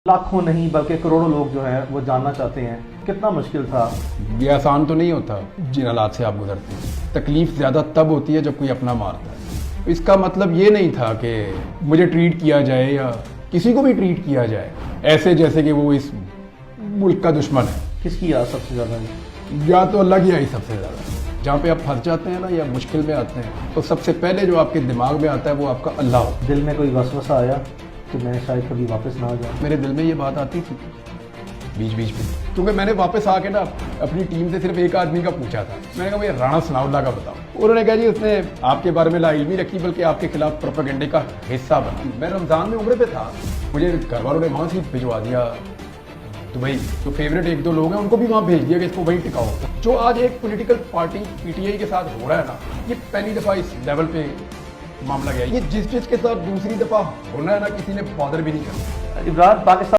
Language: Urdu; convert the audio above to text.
لاکھوں نہیں بلکہ کروڑوں لوگ جو ہیں وہ جاننا چاہتے ہیں کتنا مشکل تھا. یہ آسان تو نہیں ہوتا جن حالات سے آپ گزرتے ہیں. تکلیف زیادہ تب ہوتی ہے جب کوئی اپنا مارتا ہے. اس کا مطلب یہ نہیں تھا کہ مجھے ٹریٹ کیا جائے یا کسی کو بھی ٹریٹ کیا جائے ایسے جیسے کہ وہ اس ملک کا دشمن ہے. کس کی یاد سب سے زیادہ ہے؟ یا تو اللہ کی آئی سب سے زیادہ. جہاں پہ آپ پھنس جاتے ہیں نا یا مشکل میں آتے ہیں تو سب سے پہلے جو آپ کے دماغ میں آتا ہے وہ آپ کا اللہ ہو. دل میں کوئی وسوسہ آیا کہ میں شاید کبھی واپس نہ آ جاؤں؟ میرے دل میں یہ بات آتی تھی بیچ بیچ میں، کیونکہ میں نے واپس آ کے نا اپنی ٹیم سے صرف ایک آدمی کا پوچھا تھا. میں نے کہا بھائی رانا ثناء اللہ کا بتاؤ. انہوں نے کہا جی اس نے آپ کے بارے میں لا علمی رکھی بلکہ آپ کے خلاف پروپیگنڈے کا حصہ بنا. میں رمضان میں عمرے پہ تھا، مجھے گھر والوں نے وہاں سے بھجوا دیا دبئی. جو فیوریٹ ایک دو لوگ ہیں ان کو بھی وہاں بھیج دیا کہ اس کو وہیں ٹکاؤ. جو آج ایک political party P T I کے ساتھ ہو رہا ہے نا، یہ پہلی دفعہ اس لیول پہ معاملہ گیا. یہ جس کے ساتھ دوسری دفعہ ہونا ہے نا کسی نے بادر بھی نہیں کرنا. عمران پاکستان